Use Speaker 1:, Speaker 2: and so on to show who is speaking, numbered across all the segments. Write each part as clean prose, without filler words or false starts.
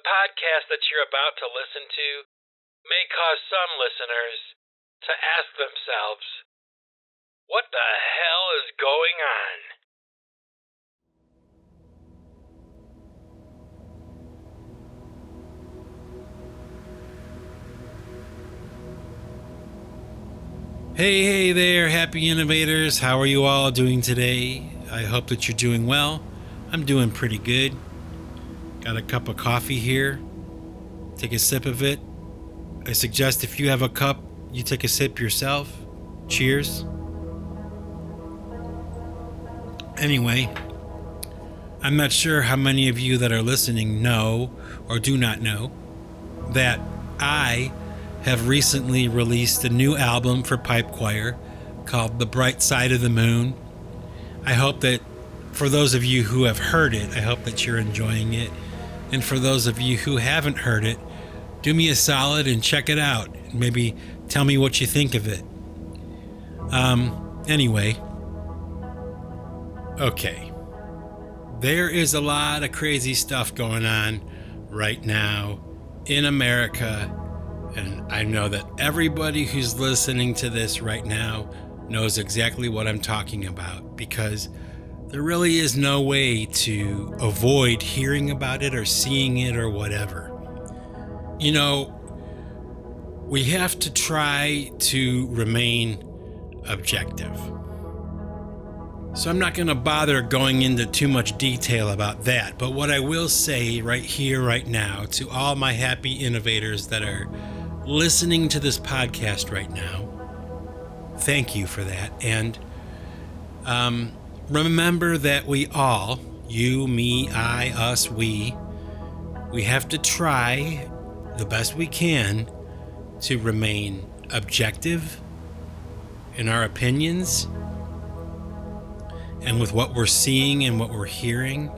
Speaker 1: podcast that you're about to listen to may cause some listeners to ask themselves, what the hell is going on?
Speaker 2: Hey there, happy innovators. How are you all doing today? I hope that you're doing well. I'm doing pretty good. Got a cup of coffee here. Take a sip of it. I suggest if you have a cup, you take a sip yourself. Cheers. Anyway, I'm not sure how many of you that are listening know or do not know that I have recently released a new album for pipe choir called The Bright Side of the Moon. I hope that for those of you who have heard it, I hope that you're enjoying it. And for those of you who haven't heard it, do me a solid and check it out. Maybe tell me what you think of it. Anyway. Okay. There is a lot of crazy stuff going on right now in America. And I know that everybody who's listening to this right now knows exactly what I'm talking about, because there really is no way to avoid hearing about it or seeing it or whatever. You know, we have to try to remain objective. So I'm not going to bother going into too much detail about that. But what I will say right here, right now, to all my happy innovators that are listening to this podcast right now, thank you for that. And remember that we all, you, me, I, us, we have to try the best we can to remain objective in our opinions and with what we're seeing and what we're hearing.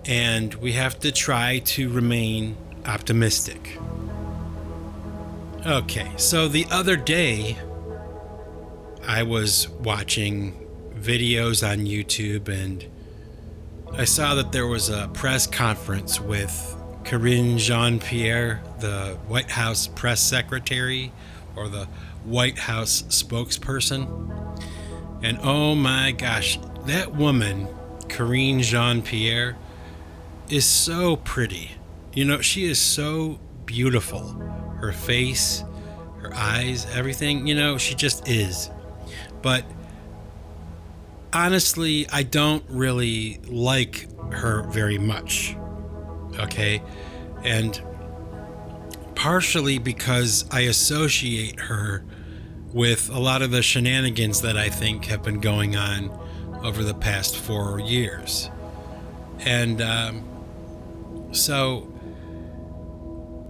Speaker 2: And we have to try to remain optimistic. Okay, so the other day, I was watching videos on YouTube and I saw that there was a press conference with Karine Jean-Pierre, the White House press secretary or the White House spokesperson. And oh my gosh, that woman, Karine Jean-Pierre, is so pretty. You know, she is so beautiful. Her face, her eyes, everything, you know, she just is. But honestly, I don't really like her very much. Okay? And partially because I associate her with a lot of the shenanigans that I think have been going on over the past 4 years. And so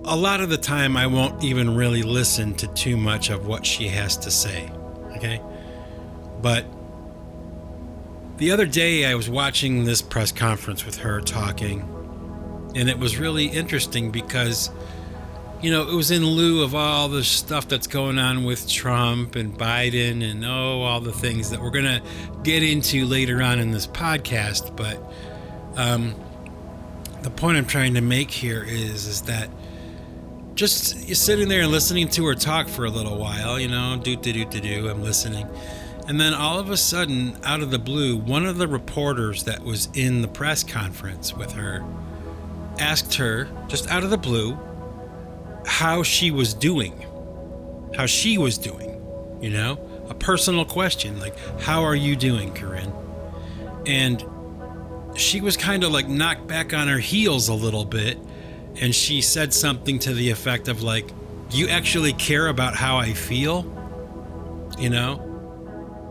Speaker 2: a lot of the time I won't even really listen to too much of what she has to say, okay? But the other day I was watching this press conference with her talking, and it was really interesting because, you know, it was in lieu of all the stuff that's going on with Trump and Biden and all the things that we're going to get into later on in this podcast. But the point I'm trying to make here is that just sitting there and listening to her talk for a little while, you know, I'm listening. And then all of a sudden, out of the blue, one of the reporters that was in the press conference with her asked her, just out of the blue, how she was doing, you know, a personal question, like, how are you doing, Corinne? And she was kind of like knocked back on her heels a little bit. And she said something to the effect of like, you actually care about how I feel? You know?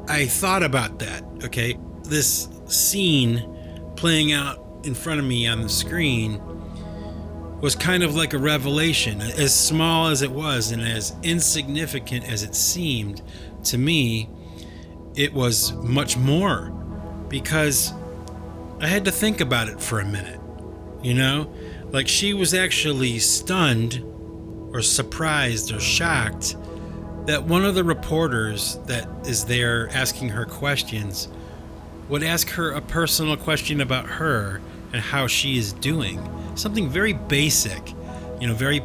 Speaker 2: I thought about that, okay? This scene playing out in front of me on the screen was kind of like a revelation. As small as it was and as insignificant as it seemed to me, it was much more, because I had to think about it for a minute, you know? Like, she was actually stunned or surprised or shocked that one of the reporters that is there asking her questions would ask her a personal question about her and how she is doing, something very basic, very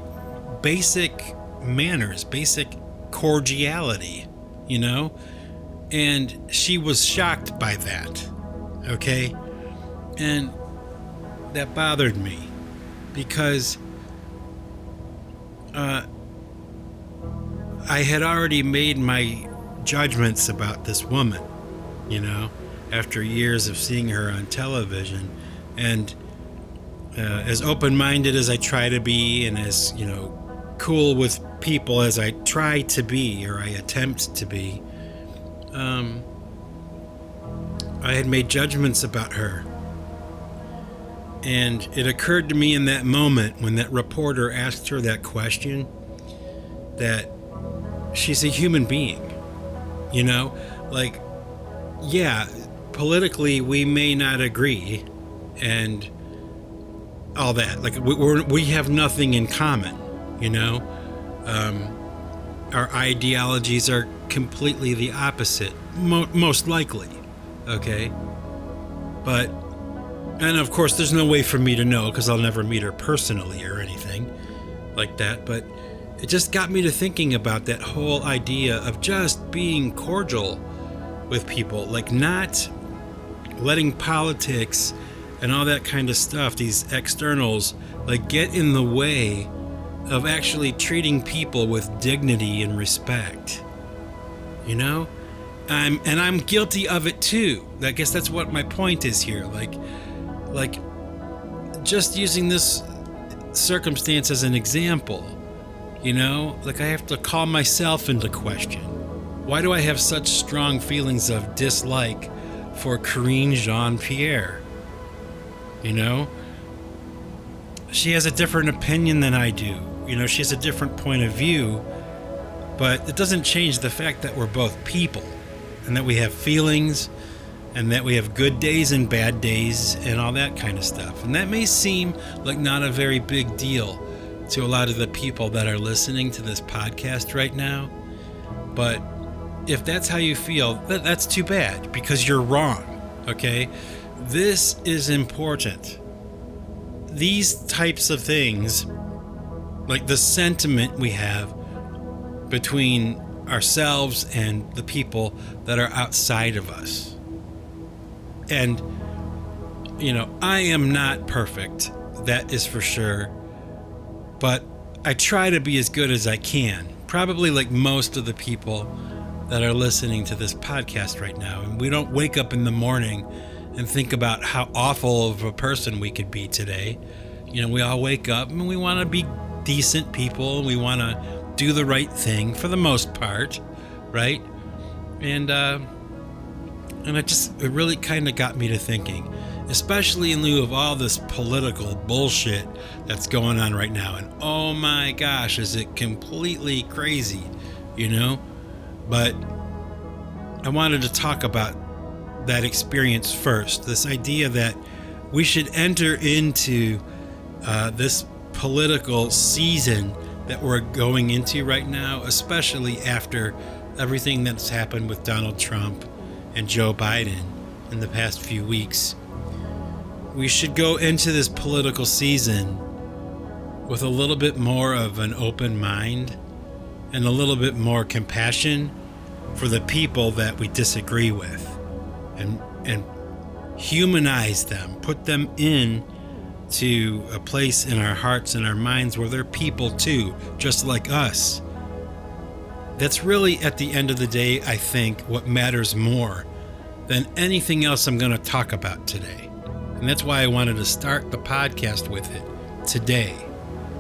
Speaker 2: basic manners, basic cordiality, and she was shocked by that. Okay. And that bothered me because I had already made my judgments about this woman, after years of seeing her on television, and as open-minded as I try to be, and as cool with people as I try to be, or I attempt to be, I had made judgments about her. And it occurred to me in that moment when that reporter asked her that question that she's a human being, yeah, politically we may not agree and all that. We have nothing in common, our ideologies are completely the opposite, most likely, okay? And of course, there's no way for me to know because I'll never meet her personally or anything like that. But it just got me to thinking about that whole idea of just being cordial with people, not letting politics and all that kind of stuff, these externals, get in the way of actually treating people with dignity and respect. I'm guilty of it too. I guess that's what my point is here. Just using this circumstance as an example, I have to call myself into question. Why do I have such strong feelings of dislike for Corinne Jean-Pierre? She has a different opinion than I do. She has a different point of view, but it doesn't change the fact that we're both people and that we have feelings and that we have good days and bad days and all that kind of stuff. And that may seem like not a very big deal to a lot of the people that are listening to this podcast right now. But if that's how you feel, that's too bad, because you're wrong, okay? This is important. These types of things, the sentiment we have between ourselves and the people that are outside of us. And, I am not perfect, that is for sure, but I try to be as good as I can, probably like most of the people that are listening to this podcast right now. And we don't wake up in the morning and think about how awful of a person we could be today. We all wake up and we want to be decent people. We want to do the right thing for the most part, right? And it really kind of got me to thinking, especially in lieu of all this political bullshit that's going on right now. And oh my gosh, is it completely crazy, But I wanted to talk about that experience first. This idea that we should enter into this political season that we're going into right now, especially after everything that's happened with Donald Trump and Joe Biden in the past few weeks. We should go into this political season with a little bit more of an open mind and a little bit more compassion for the people that we disagree with, and humanize them, put them in to a place in our hearts and our minds where they're people too, just like us. That's really, at the end of the day, I think, what matters more than anything else I'm going to talk about today. And that's why I wanted to start the podcast with it today,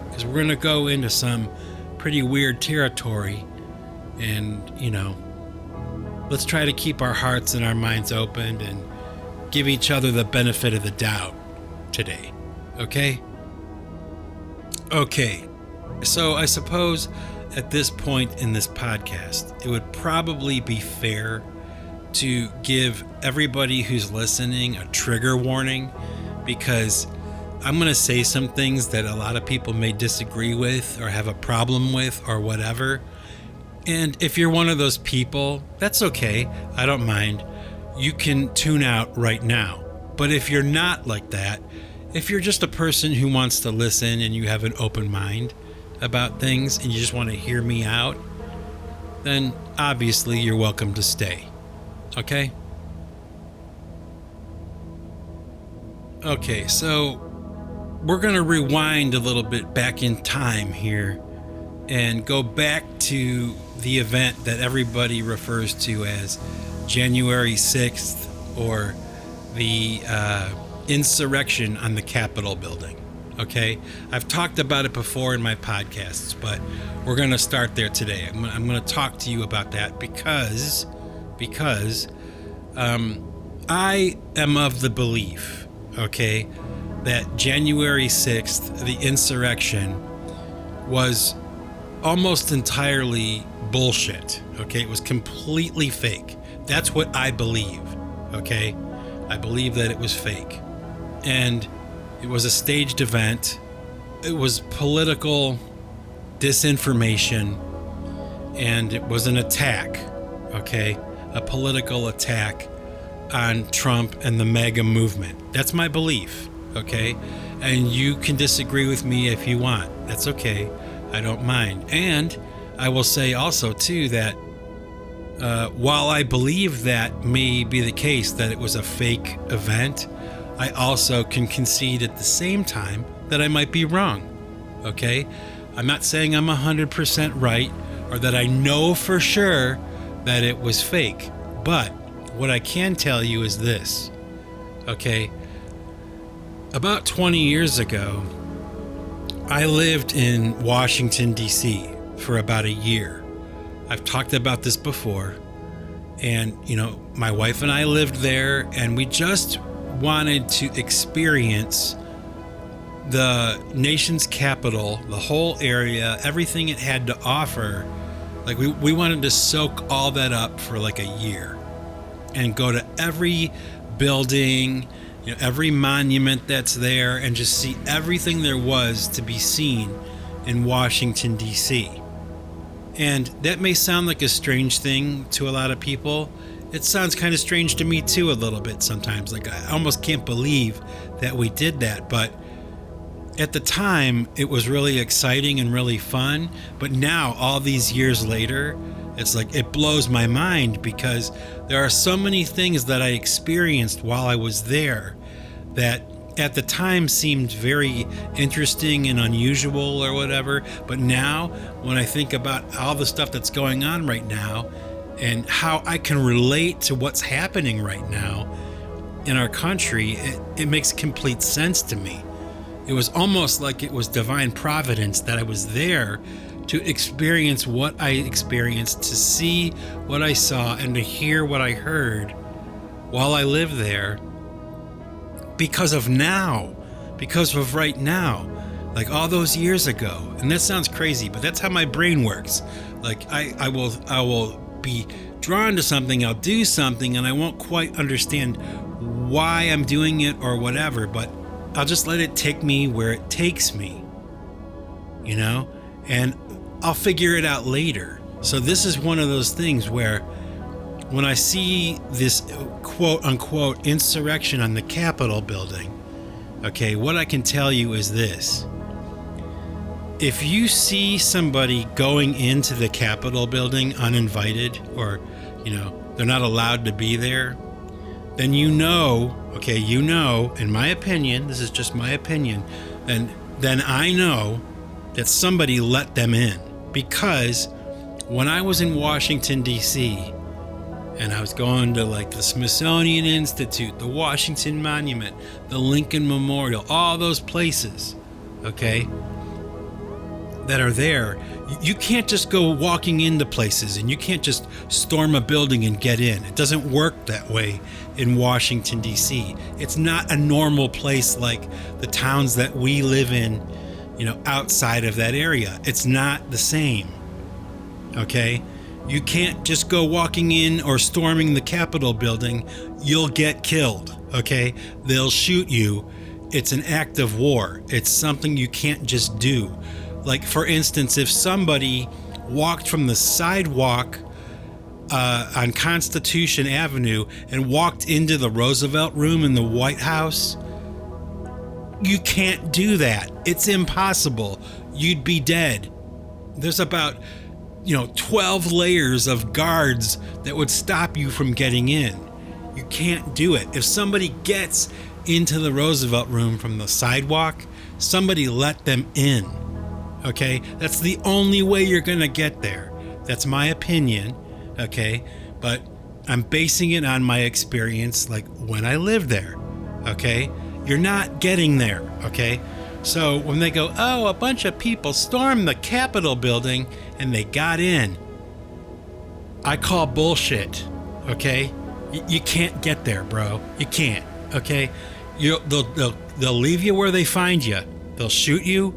Speaker 2: because we're going to go into some pretty weird territory, and, let's try to keep our hearts and our minds open and give each other the benefit of the doubt today. Okay? Okay. So I suppose at this point in this podcast, it would probably be fair to give everybody who's listening a trigger warning, because I'm going to say some things that a lot of people may disagree with or have a problem with or whatever. And if you're one of those people, that's okay. I don't mind. You can tune out right now. But if you're not like that, if you're just a person who wants to listen and you have an open mind about things and you just want to hear me out, then obviously you're welcome to stay. Okay? Okay, so we're going to rewind a little bit back in time here and go back to the event that everybody refers to as January 6th, or the insurrection on the Capitol building. Okay, I've talked about it before in my podcasts, but we're going to start there today. I'm going to talk to you about that because I am of the belief, okay, that January 6th, the insurrection, was almost entirely bullshit. Okay, it was completely fake. That's what I believe. Okay, I believe that it was fake, and it was a staged event. It was political disinformation, and it was an attack. Okay, a political attack on Trump and the MAGA movement. That's my belief. Okay, and you can disagree with me if you want. That's okay. I don't mind. And I will say also too that while I believe that may be the case, that it was a fake event, I also can concede at the same time that I might be wrong. Okay, I'm not saying I'm 100% right or that I know for sure that it was fake, but what I can tell you is this. Okay, about 20 years ago, I lived in Washington, D.C. for about a year. I've talked about this before. And, you know, my wife and I lived there, and we just wanted to experience the nation's capital, the whole area, everything it had to offer. Like, we wanted to soak all that up for like a year and go to every building, you know, every monument that's there, and just see everything there was to be seen in Washington, D.C. And that may sound like a strange thing to a lot of people. It sounds kind of strange to me too a little bit sometimes. Like, I almost can't believe that we did that. But at the time, it was really exciting and really fun. But now, all these years later, it's like it blows my mind, because there are so many things that I experienced while I was there that at the time seemed very interesting and unusual or whatever. But now, when I think about all the stuff that's going on right now and how I can relate to what's happening right now in our country, it makes complete sense to me. It was almost like it was divine providence that I was there to experience what I experienced, to see what I saw, and to hear what I heard while I lived there, because of right now, like all those years ago. And that sounds crazy, but that's how my brain works. Like, I will be drawn to something, I'll do something, and I won't quite understand why I'm doing it or whatever, but I'll just let it take me where it takes me, you know, and I'll figure it out later. So this is one of those things where when I see this quote unquote insurrection on the Capitol building, okay, what I can tell you is this. If you see somebody going into the Capitol building uninvited, or, you know, they're not allowed to be there, then you know, in my opinion, this is just my opinion, then I know that somebody let them in. Because when I was in Washington, D.C., and I was going to like the Smithsonian Institute, the Washington Monument, the Lincoln Memorial, all those places, okay, that are there, you can't just go walking into places, and you can't just storm a building and get in. It doesn't work that way in Washington, D.C. It's not a normal place like the towns that we live in, you know, outside of that area. It's not the same, okay? You can't just go walking in or storming the Capitol building. You'll get killed, okay? They'll shoot you. It's an act of war. It's something you can't just do. Like, for instance, if somebody walked from the sidewalk on Constitution Avenue and walked into the Roosevelt Room in the White House, You can't do that. It's impossible. You'd be dead. There's about 12 layers of guards that would stop you from getting in. You can't do it. If somebody gets into the Roosevelt Room from the sidewalk, somebody let them in. Okay? That's the only way you're going to get there. That's my opinion. Okay? But I'm basing it on my experience, like when I lived there. Okay? You're not getting there. Okay? So when they go, oh, a bunch of people stormed the Capitol building and they got in, I call bullshit. Okay? You can't get there, bro. You can't. Okay? They'll leave you where they find you. They'll shoot you.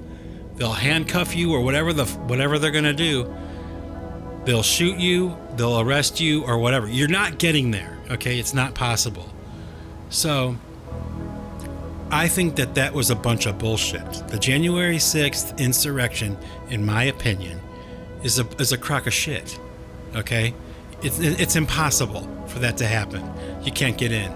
Speaker 2: They'll handcuff you or whatever they're gonna do. They'll shoot you. They'll arrest you or whatever. You're not getting there. Okay? It's not possible. So I think that was a bunch of bullshit. The January 6th insurrection, in my opinion, is a crock of shit. Okay? It's impossible for that to happen. You can't get in.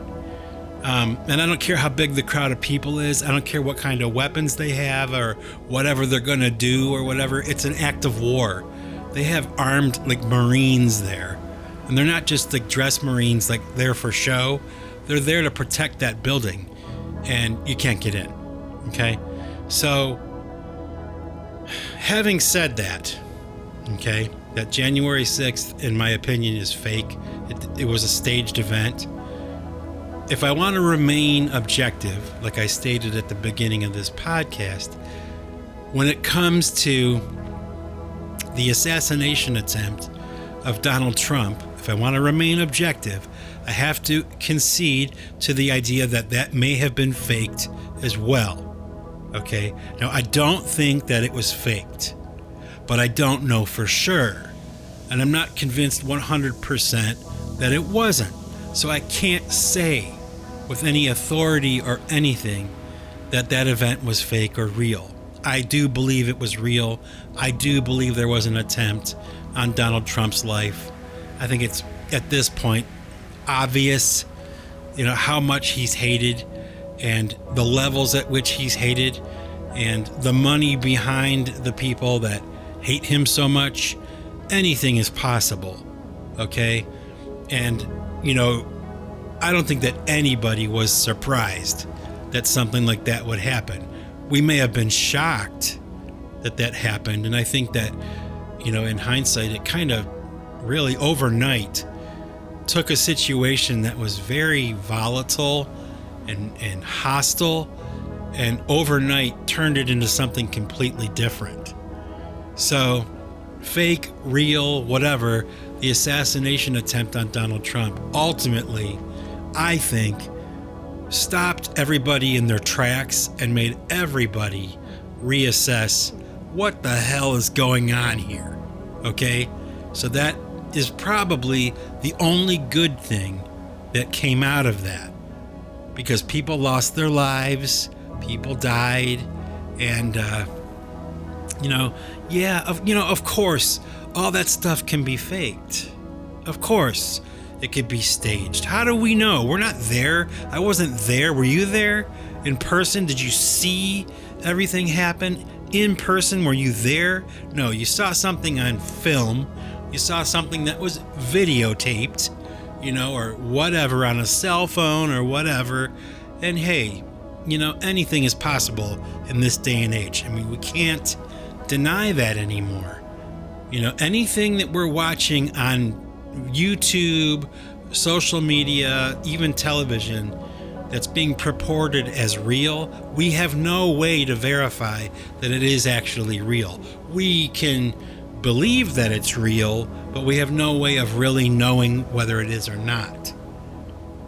Speaker 2: And I don't care how big the crowd of people is. I don't care what kind of weapons they have or whatever they're going to do or whatever. It's an act of war. They have armed like Marines there. And they're not just like dress Marines like there for show. They're there to protect that building. And you can't get in. Okay? So, having said that, okay, that January 6th, in my opinion, is fake. It was a staged event. If I want to remain objective, like I stated at the beginning of this podcast, when it comes to the assassination attempt of Donald Trump, if I want to remain objective, I have to concede to the idea that may have been faked as well. Okay? Now, I don't think that it was faked, but I don't know for sure. And I'm not convinced 100% that it wasn't. So I can't say with any authority or anything that event was fake or real. I do believe it was real. I do believe there was an attempt on Donald Trump's life. I think it's, at this point, obvious, how much he's hated and the levels at which he's hated and the money behind the people that hate him so much. Anything is possible. Okay? And, I don't think that anybody was surprised that something like that would happen. We may have been shocked that happened. And I think that, in hindsight, it kind of really overnight took a situation that was very volatile and hostile and overnight turned it into something completely different. So, fake, real, whatever, the assassination attempt on Donald Trump ultimately, I think, stopped everybody in their tracks and made everybody reassess what the hell is going on here. Okay? So that is probably the only good thing that came out of that. Because people lost their lives, people died, and, of course, all that stuff can be faked. Of course, it could be staged. How do we know? We're not there. I wasn't there. Were you there in person? Did you see everything happen in person? Were you there? No, you saw something on film. You saw something that was videotaped, or whatever, on a cell phone or whatever. And hey, anything is possible in this day and age. I mean, we can't deny that anymore. Anything that we're watching on YouTube, social media, even television that's being purported as real, we have no way to verify that it is actually real. We can believe that it's real, but we have no way of really knowing whether it is or not.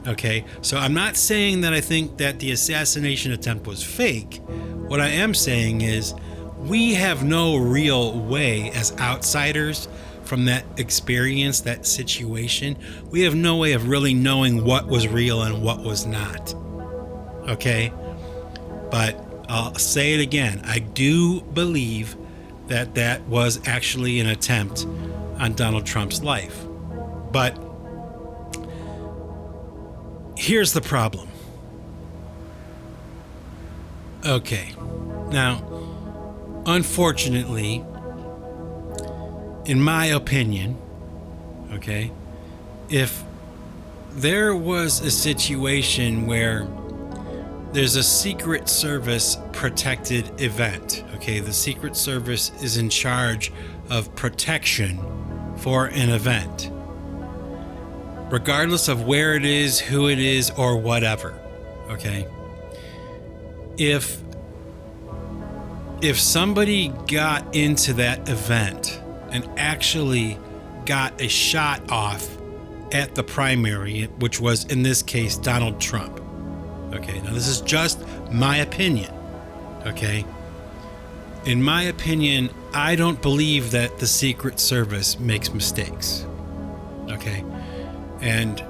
Speaker 2: Okay, so I'm not saying that I think that the assassination attempt was fake. What I am saying is we have no real way as outsiders from that experience, that situation. We have no way of really knowing what was real and what was not. Okay? But I'll say it again. I do believe that was actually an attempt on Donald Trump's life. But here's the problem. Okay. Now, unfortunately, in my opinion, okay, if there was a situation where there's a Secret Service protected event, okay, the Secret Service is in charge of protection for an event, regardless of where it is, who it is, or whatever, okay? If somebody got into that event and actually got a shot off at the primary, which was in this case Donald Trump. Okay, now this is just my opinion. Okay, in my opinion, I don't believe that the Secret Service makes mistakes. Okay, and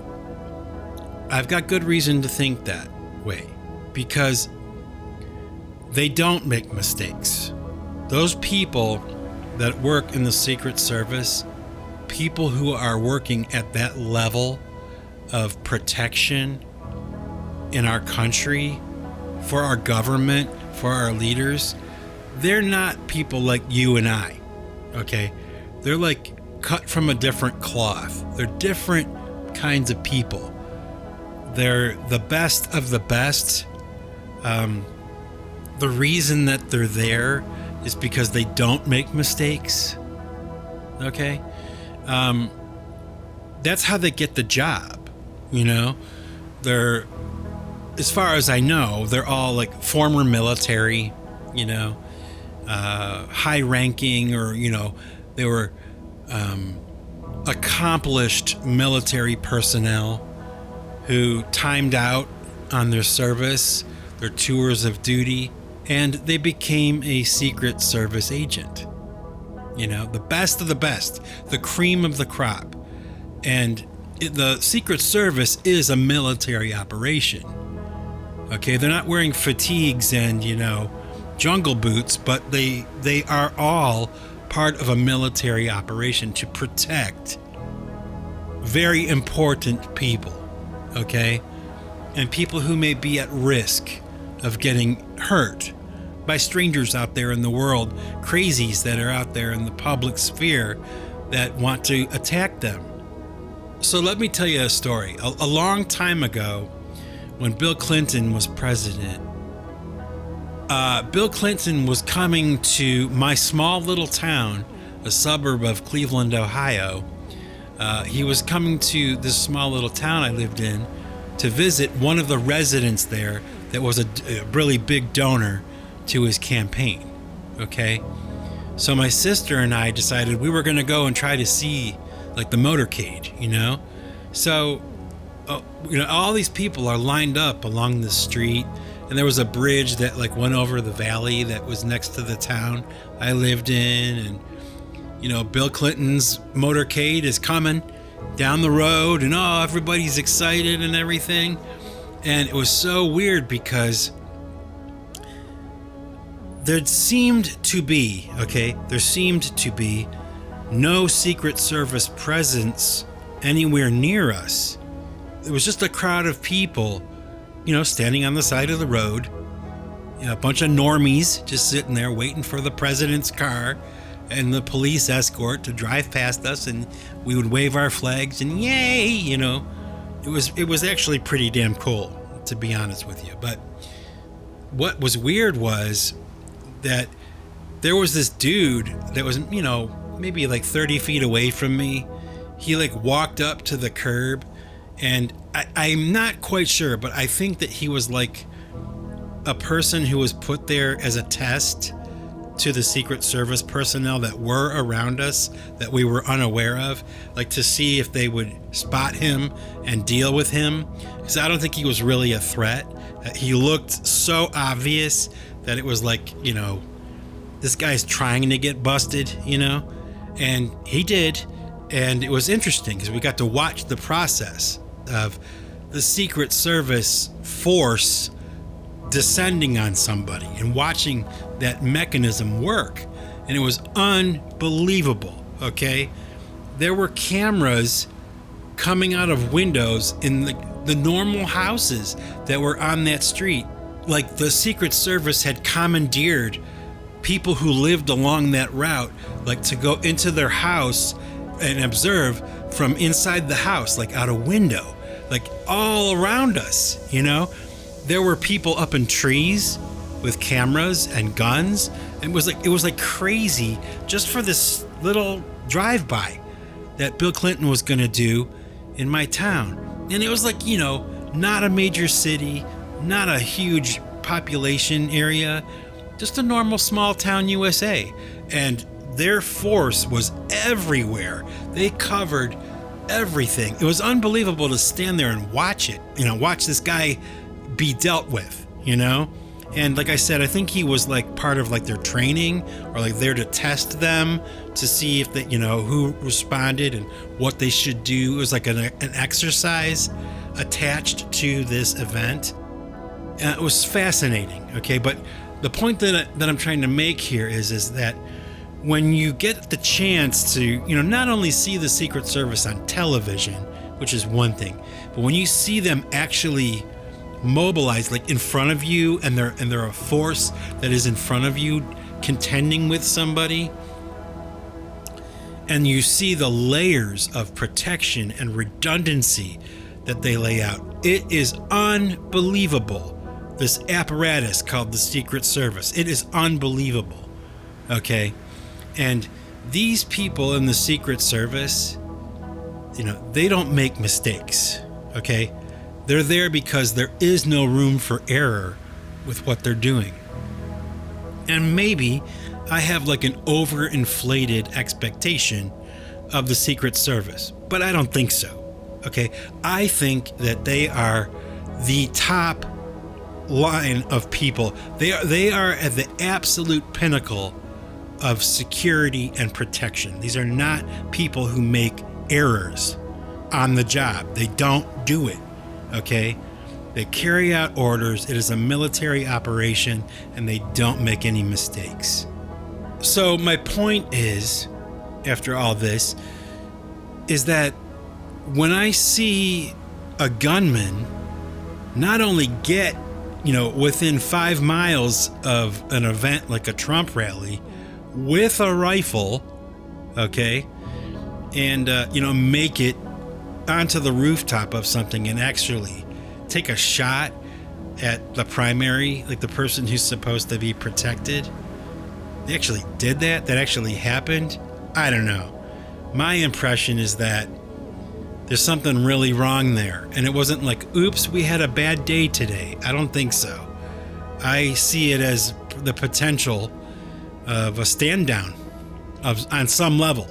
Speaker 2: I've got good reason to think that way, because they don't make mistakes. Those people that work in the Secret Service, people who are working at that level of protection in our country, for our government, for our leaders, they're not people like you and I, okay? They're like cut from a different cloth. They're different kinds of people. They're the best of the best. The reason that they're there is because they don't make mistakes, okay? That's how they get the job, you know? They're, as far as I know, they're all like former military, you know, high ranking, or, you know, they were accomplished military personnel who timed out on their service, their tours of duty, and they became a Secret Service agent. You know, the best of the best, the cream of the crop. And the Secret Service is a military operation. Okay, they're not wearing fatigues and, you know, jungle boots, but they are all part of a military operation to protect very important people, okay? And people who may be at risk of getting hurt by strangers out there in the world, crazies that are out there in the public sphere that want to attack them. So let me tell you a story. A long time ago, when Bill Clinton was president, Bill Clinton was coming to my small little town, a suburb of Cleveland, Ohio. He was coming to this small little town I lived in to visit one of the residents there that was a really big donor to his campaign. Okay, so my sister and I decided we were going to go and try to see like the motorcade, you know. So you know, all these people are lined up along the street, and there was a bridge that like went over the valley that was next to the town I lived in, and you know, Bill Clinton's motorcade is coming down the road, and oh, everybody's excited and everything. And it was so weird because there seemed to be no Secret Service presence anywhere near us. It was just a crowd of people, you know, standing on the side of the road, you know, a bunch of normies just sitting there waiting for the president's car and the police escort to drive past us, and we would wave our flags and yay, you know. It was actually pretty damn cool, to be honest with you. But what was weird was that there was this dude that was, you know, maybe like 30 feet away from me. He like walked up to the curb, and I'm not quite sure, but I think that he was like a person who was put there as a test to the Secret Service personnel that were around us that we were unaware of, like to see if they would spot him and deal with him, because I don't think he was really a threat. He looked so obvious that it was like, you know, this guy's trying to get busted, you know, and he did. And it was interesting because we got to watch the process of the Secret Service force descending on somebody and watching that mechanism work. And it was unbelievable, okay? There were cameras coming out of windows in the normal houses that were on that street like the Secret Service had commandeered people who lived along that route, like to go into their house and observe from inside the house, like out a window, like all around us, you know? There were people up in trees with cameras and guns. And it was like crazy just for this little drive-by that Bill Clinton was going to do in my town. And it was like, you know, not a major city, not a huge population area, just a normal small town USA. And their force was everywhere. They covered everything. It was unbelievable to stand there and watch it, you know, watch this guy be dealt with, you know? And like I said, I think he was like part of like their training, or like there to test them to see if they, you know, who responded and what they should do. It was like an exercise attached to this event. It was fascinating. Okay. But the point that I'm trying to make here is that when you get the chance to, you know, not only see the Secret Service on television, which is one thing, but when you see them actually mobilized, like in front of you, and they're a force that is in front of you contending with somebody, and you see the layers of protection and redundancy that they lay out, it is unbelievable. This apparatus called the Secret Service, it is unbelievable. Okay, and these people in the Secret Service, you know, they don't make mistakes. Okay, they're there because there is no room for error with what they're doing. And maybe I have like an overinflated expectation of the Secret Service, but I don't think so. Okay, I think that they are the top line of people. They are at the absolute pinnacle of security and protection. These are not people who make errors on the job. They don't do it. Okay, they carry out orders. It is a military operation, and they don't make any mistakes. So my point is, after all this, is that when I see a gunman not only get, you know, within 5 miles of an event like a Trump rally with a rifle, okay, and you know, make it onto the rooftop of something and actually take a shot at the primary, like the person who's supposed to be protected. They actually did that? That actually happened? I don't know. My impression is that there's something really wrong there. And it wasn't like, oops, we had a bad day today. I don't think so. I see it as the potential of a stand down on some level.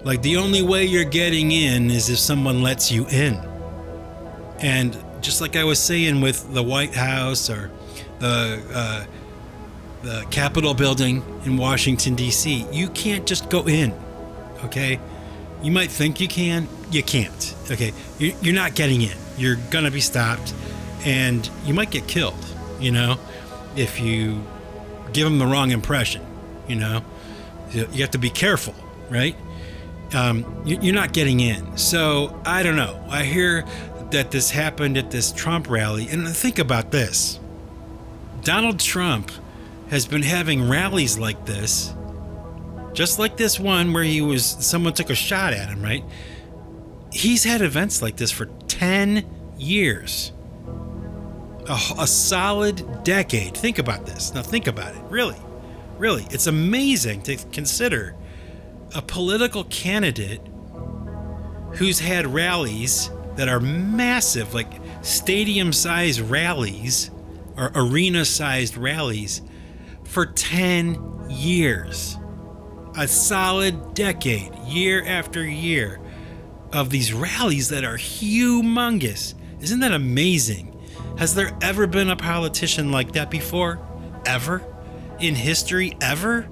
Speaker 2: Like the only way you're getting in is if someone lets you in. And just like I was saying with the White House or the Capitol building in Washington, D.C., you can't just go in, okay? You might think you can, you can't, okay? You're not getting in. You're going to be stopped, and you might get killed, you know, if you give them the wrong impression, you know? You have to be careful, right? You're not getting in. So I don't know. I hear that this happened at this Trump rally, and think about this. Donald Trump has been having rallies like this, just like this one where someone took a shot at him, right? He's had events like this for 10 years. A solid decade. Think about this. Now think about it. Really. It's amazing to consider a political candidate who's had rallies that are massive, like stadium-sized rallies or arena-sized rallies for 10 years. A solid decade, year after year, of these rallies that are humongous. Isn't that amazing? Has there ever been a politician like that before? Ever? In history, ever?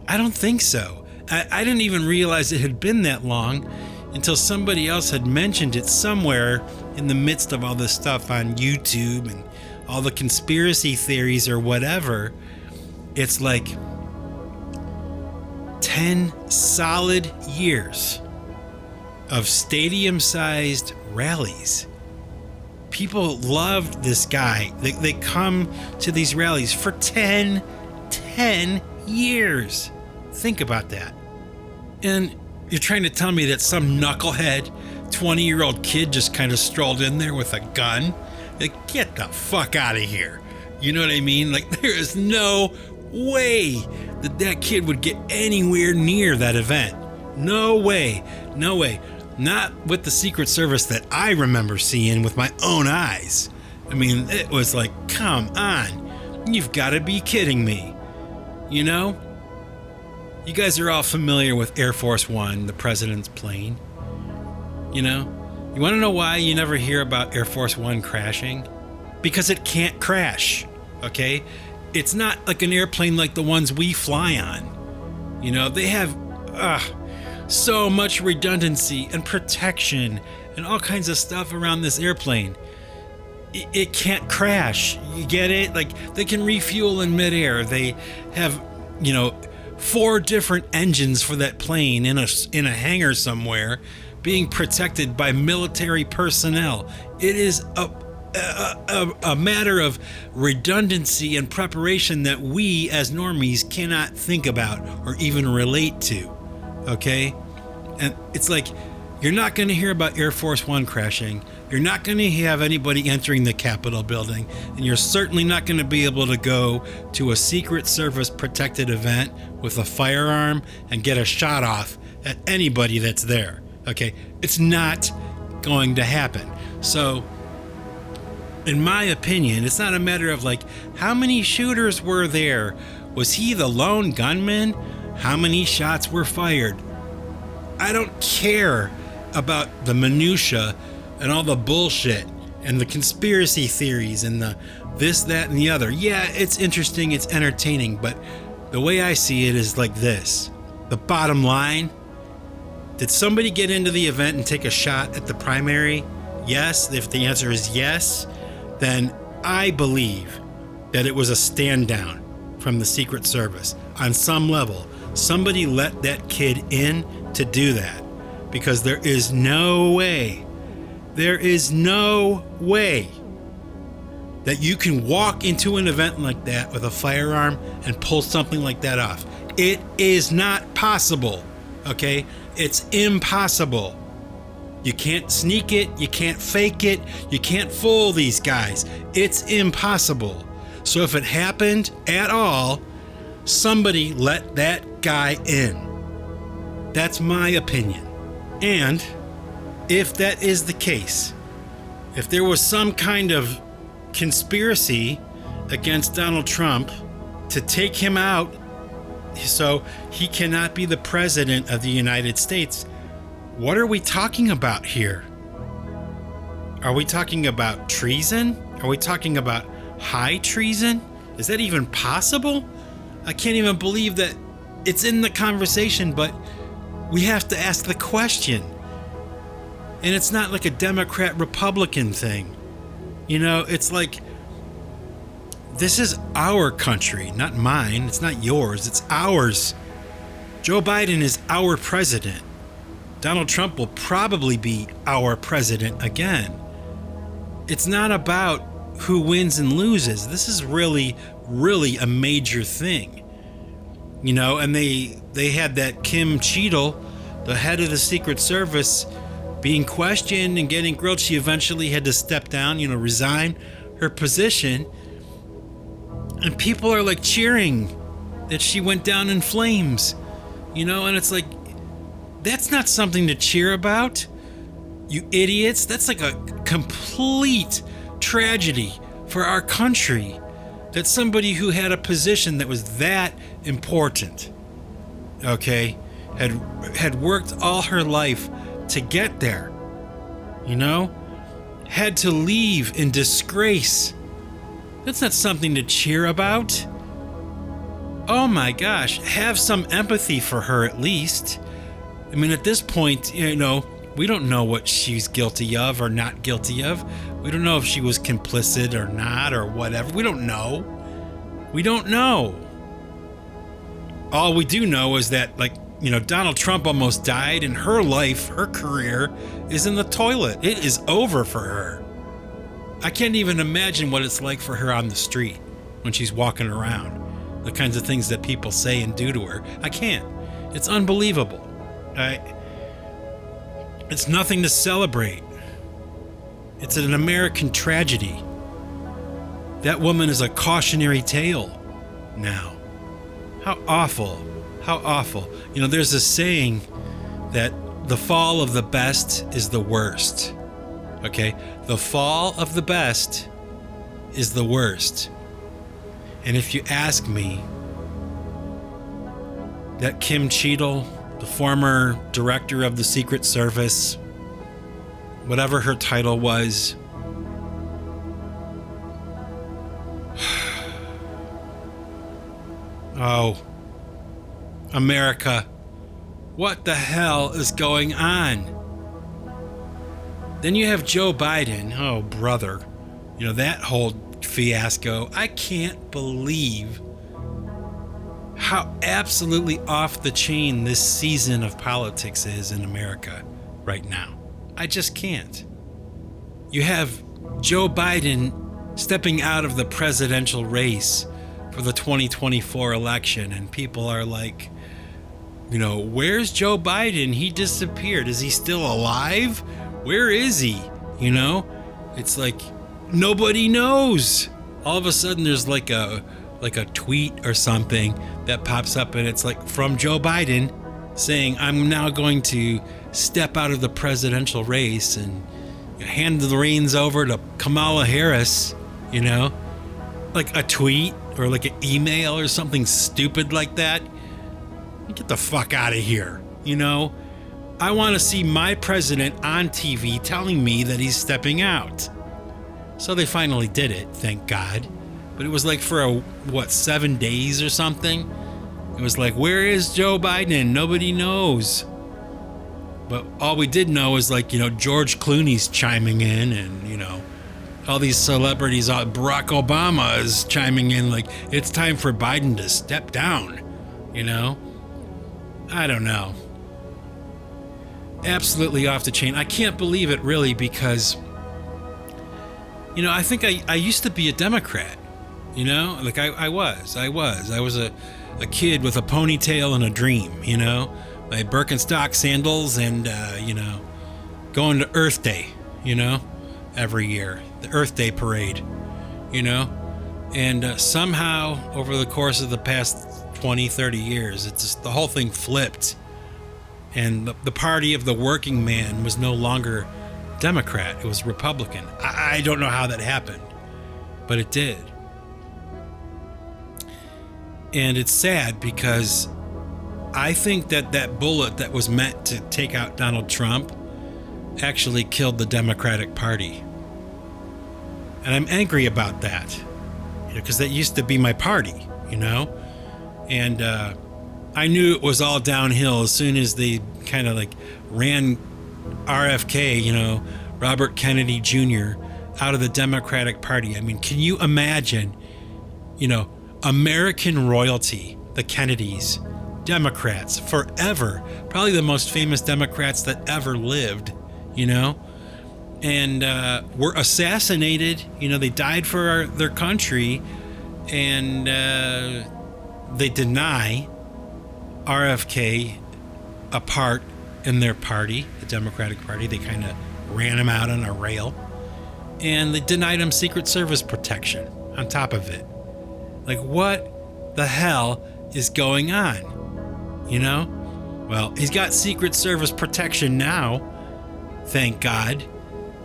Speaker 2: I don't think so. I didn't even realize it had been that long until somebody else had mentioned it somewhere in the midst of all this stuff on YouTube and all the conspiracy theories or whatever. It's like 10 solid years of stadium-sized rallies. People loved this guy. They come to these rallies for 10 years. Think about that. And you're trying to tell me that some knucklehead 20-year-old kid just kind of strolled in there with a gun? Like, get the fuck out of here. You know what I mean? Like, there is no way that kid would get anywhere near that event. No way. No way. Not with the Secret Service that I remember seeing with my own eyes. I mean, it was like, come on. You've got to be kidding me. You know? You guys are all familiar with Air Force One, the president's plane. You know? You want to know why you never hear about Air Force One crashing? Because it can't crash, okay? It's not like an airplane like the ones we fly on. You know, they have so much redundancy and protection and all kinds of stuff around this airplane. It can't crash. You get it? Like, they can refuel in midair. They have, 4 different engines for that plane in a hangar somewhere, being protected by military personnel. It is a matter of redundancy and preparation that we as normies cannot think about or even relate to. Okay? And it's like, you're not going to hear about Air Force One crashing. You're not going to have anybody entering the Capitol building. And you're certainly not going to be able to go to a Secret Service protected event with a firearm and get a shot off at anybody that's there. Okay? It's not going to happen. So, in my opinion, it's not a matter of like, how many shooters were there? Was he the lone gunman? How many shots were fired? I don't care about the minutia and all the bullshit and the conspiracy theories and the this, that, and the other. Yeah, it's interesting, it's entertaining, but the way I see it is like this. The bottom line, did somebody get into the event and take a shot at the primary? Yes. If the answer is yes, then I believe that it was a stand down from the Secret Service. On some level, somebody let that kid in to do that, because there is no way that you can walk into an event like that with a firearm and pull something like that off. It is not possible, okay? It's impossible. You can't sneak it, you can't fake it, you can't fool these guys. It's impossible. So if it happened at all, somebody let that guy in. That's my opinion. And if that is the case, if there was some kind of conspiracy against Donald Trump to take him out so he cannot be the president of the United States, what are we talking about here? Are we talking about treason? Are we talking about high treason? Is that even possible? I can't even believe that it's in the conversation, but we have to ask the question. And it's not like a Democrat-Republican thing. It's like, this is our country, not mine. It's not yours, it's ours. Joe Biden is our president. Donald Trump will probably be our president again. It's not about who wins and loses. This is really, really a major thing. And they had that Kim Cheadle, the head of the Secret Service, being questioned and getting grilled. She eventually had to step down, resign her position. And people are like cheering that she went down in flames, and it's like, that's not something to cheer about, you idiots. That's like a complete tragedy for our country, that somebody who had a position that was that important, okay, had worked all her life to get there, had to leave in disgrace. That's not something to cheer about. Oh my gosh, have some empathy for her at least. I mean, at this point, we don't know what she's guilty of or not guilty of. We don't know if she was complicit or not or whatever. We don't know. All we do know is that, Donald Trump almost died, and her life, her career is in the toilet. It is over for her. I can't even imagine what it's like for her on the street when she's walking around. The kinds of things that people say and do to her. I can't. It's unbelievable. It's nothing to celebrate. It's an American tragedy. That woman is a cautionary tale now. How awful. How awful. You know, there's a saying that the fall of the best is the worst. Okay? The fall of the best is the worst. And if you ask me, that Kim Cheadle, the former director of the Secret Service, whatever her title was, oh, America, what the hell is going on? Then you have Joe Biden. Oh, brother. You know, that whole fiasco. I can't believe how absolutely off the chain this season of politics is in America right now. I just can't. You have Joe Biden stepping out of the presidential race for the 2024 election, and people are like, you know, where's Joe Biden? He disappeared. Is he still alive? Where is he? You know, it's like nobody knows. All of a sudden there's like a tweet or something that pops up, and it's like from Joe Biden saying, I'm now going to step out of the presidential race and hand the reins over to Kamala Harris, you know, like a tweet or like an email or something stupid like that. Get the fuck out of here, you know? I want to see my president on TV telling me that he's stepping out. So they finally did it, thank God. But it was like for 7 days or something? It was like, where is Joe Biden? Nobody knows. But all we did know is, like, you know, George Clooney's chiming in, and, you know, all these celebrities, Barack Obama is chiming in, like, it's time for Biden to step down, you know? I don't know. Absolutely off the chain. I can't believe it, really, because, you know, I think I used to be a Democrat, you know? Like, I was a kid with a ponytail and a dream, you know? My Birkenstock sandals and, you know, going to Earth Day, you know, every year. The Earth Day parade, you know? And somehow, over the course of the past 20, 30 years, it's just the whole thing flipped. And the party of the working man was no longer Democrat. It was Republican. I don't know how that happened, but it did. And it's sad because I think that bullet that was meant to take out Donald Trump actually killed the Democratic Party. And I'm angry about that, you know, because that used to be my party, you know? And I knew it was all downhill as soon as they kind of like ran RFK, you know, Robert Kennedy Jr., out of the Democratic Party. I mean, can you imagine, you know, American royalty, the Kennedys, Democrats, forever, probably the most famous Democrats that ever lived, you know, and were assassinated. You know, they died for their country, and they deny RFK a part in their party, the Democratic Party. They kind of ran him out on a rail, and they denied him Secret Service protection on top of it. Like, what the hell is going on? You know? Well, he's got Secret Service protection now, thank God.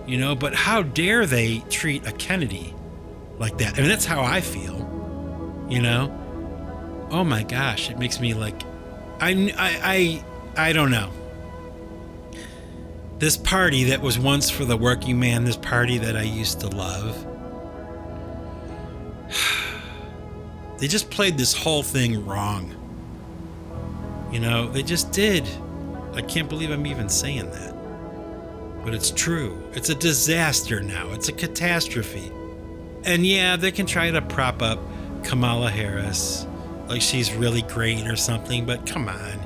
Speaker 2: You know, but how dare they treat a Kennedy like that? I mean, that's how I feel. You know? Oh my gosh, it makes me like, I don't know. This party that was once for the working man, this party that I used to love, they just played this whole thing wrong. You know, they just did. I can't believe I'm even saying that. But it's true. It's a disaster now. It's a catastrophe. And yeah, they can try to prop up Kamala Harris like she's really great or something, but come on.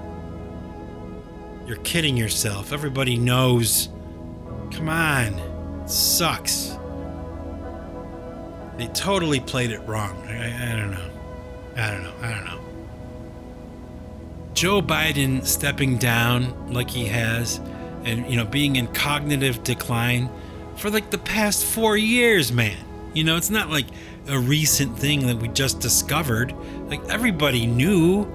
Speaker 2: You're kidding yourself. Everybody knows. Come on. It sucks. They totally played it wrong. I don't know. I don't know. Joe Biden stepping down like he has and, being in cognitive decline for like the past 4 years, man. It's not like a recent thing that we just discovered. Like, everybody knew.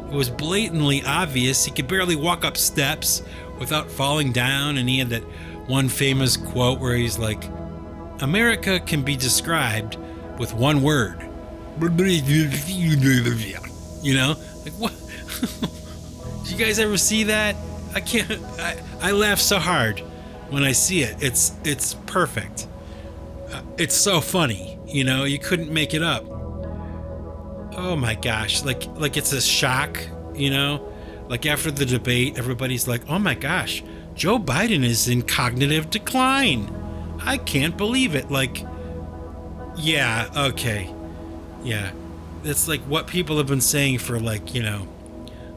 Speaker 2: It was blatantly obvious. He could barely walk up steps without falling down. And he had that one famous quote where he's like, America can be described with one word. Like, what? Did you guys ever see that? I laugh so hard when I see it. It's perfect. It's so funny. You couldn't make it up. Oh my gosh. Like it's a shock, like after the debate, everybody's like, oh my gosh, Joe Biden is in cognitive decline. I can't believe it. Like, yeah, okay. Yeah. It's like what people have been saying for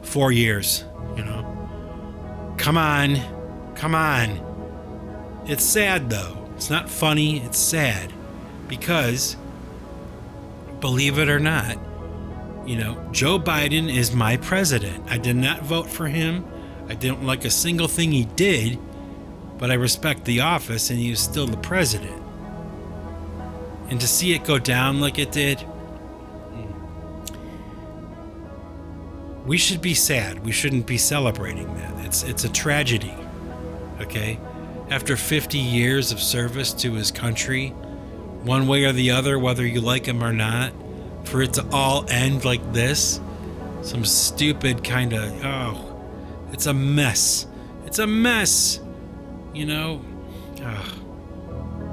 Speaker 2: 4 years, Come on. It's sad though. It's not funny, it's sad. Because, believe it or not, Joe Biden is my president. I did not vote for him. I didn't like a single thing he did, but I respect the office and he is still the president. And to see it go down like it did, we should be sad. We shouldn't be celebrating that. It's a tragedy, okay? After 50 years of service to his country, one way or the other, whether you like him or not, for it to all end like this, some stupid kind of, it's a mess. It's a mess,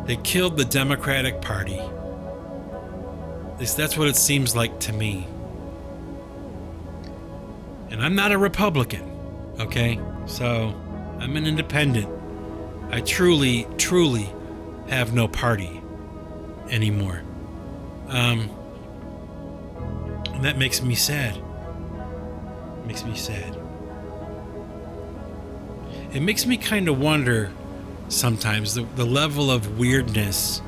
Speaker 2: They killed the Democratic Party. At least that's what it seems like to me. And I'm not a Republican, okay? So, I'm an independent. I truly have no party anymore. And that makes me sad. It makes me kind of wonder sometimes the level of weirdness,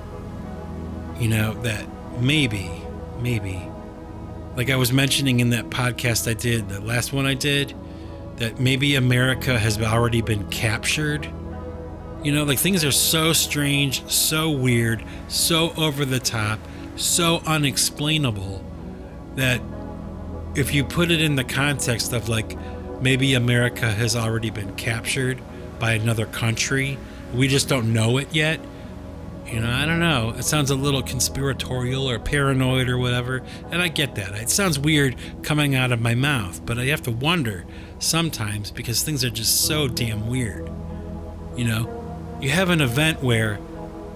Speaker 2: that maybe, like I was mentioning in that podcast I did, the last one I did, that maybe America has already been captured. Like things are so strange, so weird, so over the top, so unexplainable that if you put it in the context of like maybe America has already been captured by another country, we just don't know it yet. I don't know. It sounds a little conspiratorial or paranoid or whatever, and I get that. It sounds weird coming out of my mouth, but I have to wonder sometimes because things are just so damn weird. You have an event where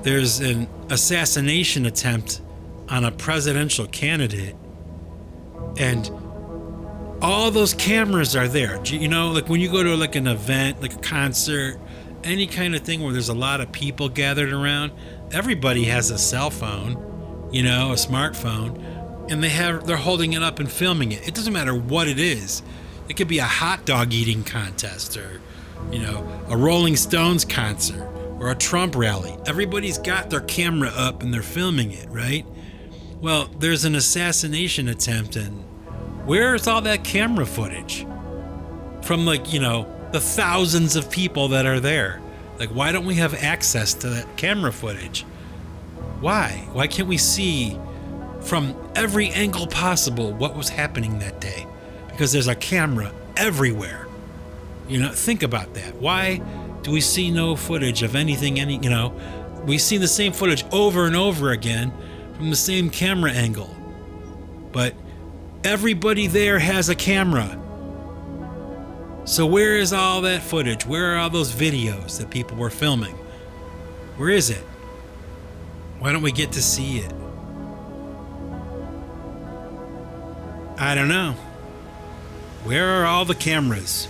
Speaker 2: there's an assassination attempt on a presidential candidate, and all those cameras are there. Like when you go to like an event, like a concert, any kind of thing where there's a lot of people gathered around, everybody has a cell phone, a smartphone, and they're holding it up and filming it. It doesn't matter what it is. It could be a hot dog eating contest or, a Rolling Stones concert or a Trump rally. Everybody's got their camera up and they're filming it, right? Well, there's an assassination attempt, and where's all that camera footage from the thousands of people that are there? Like, why don't we have access to that camera footage? Why? Why can't we see from every angle possible what was happening that day? Because there's a camera everywhere. Think about that. Why do we see no footage of anything? We see the same footage over and over again from the same camera angle. But everybody there has a camera. So where is all that footage? Where are all those videos that people were filming? Where is it? Why don't we get to see it? I don't know. Where are all the cameras?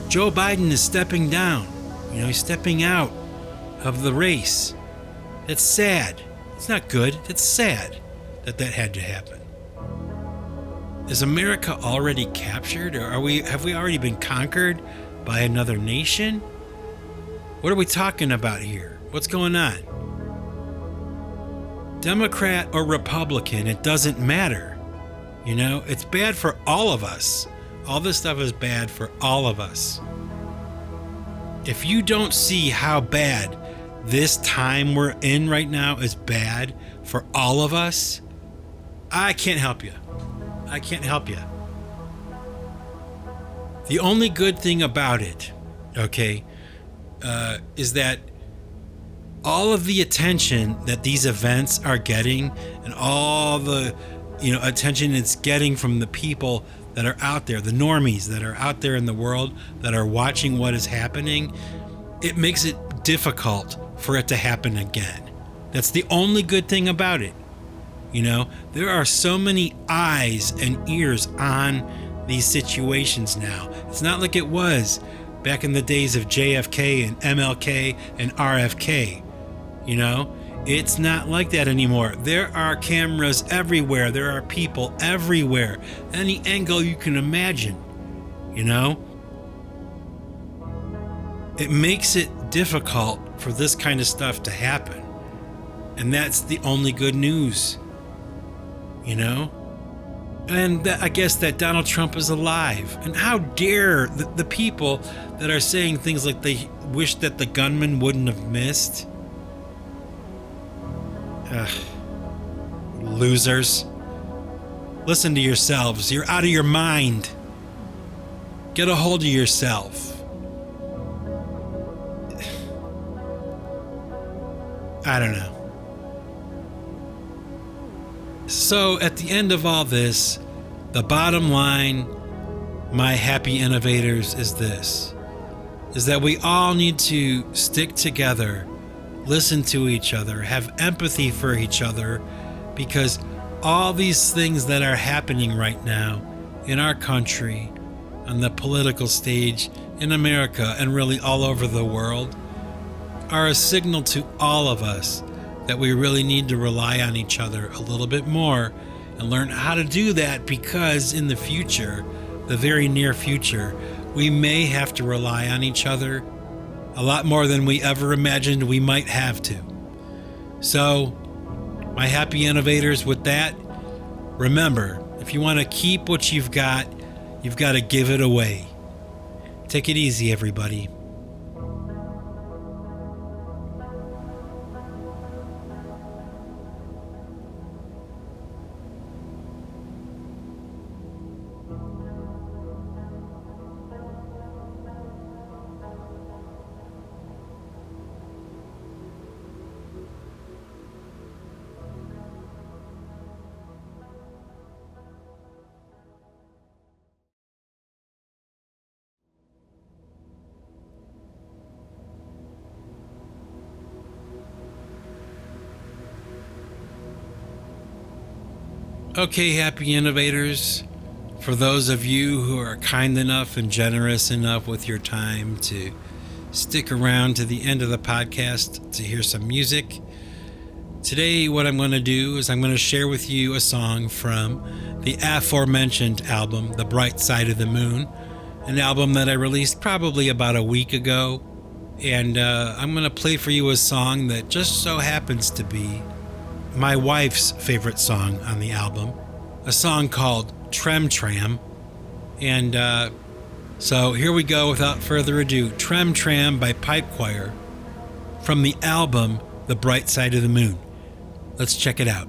Speaker 2: Joe Biden is stepping down. He's stepping out of the race. It's sad. It's not good. It's sad that had to happen. Is America already captured, or have we already been conquered by another nation? What are we talking about here? What's going on? Democrat or Republican, it doesn't matter. You know, it's bad for all of us. All this stuff is bad for all of us. If you don't see how bad this time we're in right now is bad for all of us, I can't help you. I can't help you. The only good thing about it, okay, is that all of the attention that these events are getting and all the, attention it's getting from the people that are out there, the normies that are out there in the world that are watching what is happening, it makes it difficult for it to happen again. That's the only good thing about it. There are so many eyes and ears on these situations now. It's not like it was back in the days of JFK and MLK and RFK. It's not like that anymore. There are cameras everywhere. There are people everywhere. Any angle you can imagine. It makes it difficult for this kind of stuff to happen. And that's the only good news. And I guess that Donald Trump is alive. And how dare the people that are saying things like they wish that the gunman wouldn't have missed. Losers. Listen to yourselves. You're out of your mind. Get a hold of yourself. I don't know. So at the end of all this, the bottom line, my happy innovators, is this, is that we all need to stick together, listen to each other, have empathy for each other, because all these things that are happening right now in our country, on the political stage, in America, and really all over the world, are a signal to all of us that we really need to rely on each other a little bit more and learn how to do that, because in the future, the very near future, we may have to rely on each other a lot more than we ever imagined we might have to. So, my happy innovators, with that, remember, if you want to keep what you've got to give it away. Take it easy, everybody. Okay, happy innovators, for those of you who are kind enough and generous enough with your time to stick around to the end of the podcast to hear some music, today what I'm going to do is I'm going to share with you a song from the aforementioned album, The Bright Side of the Moon, an album that I released probably about a week ago, and I'm going to play for you a song that just so happens to be my wife's favorite song on the album, a song called Trem Tram. And so here we go, without further ado, Trem Tram by Pipe Choir from the album The Bright Side of the Moon. Let's check it out.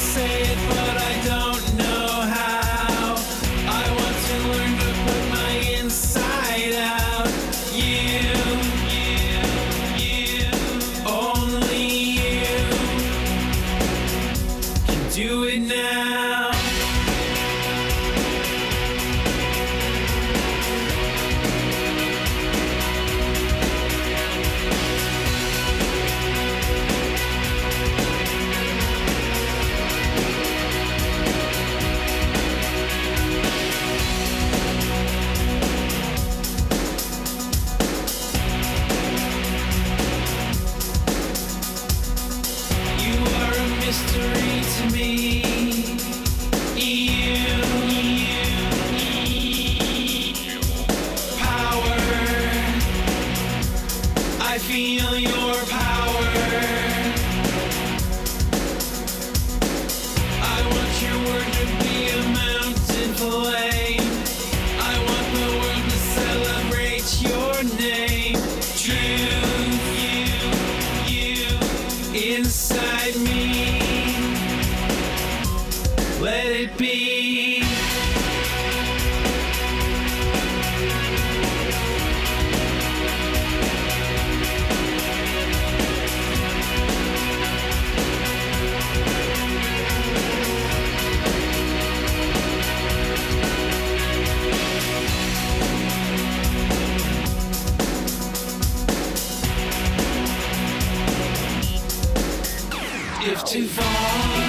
Speaker 3: Say it, but I don't know how. I want to learn to
Speaker 2: Do it now. Mystery to me, you, power, I feel your power, I want your word to be a mountain flame, I want the world to celebrate your name, truth, you, inside me. Let it be. If to fall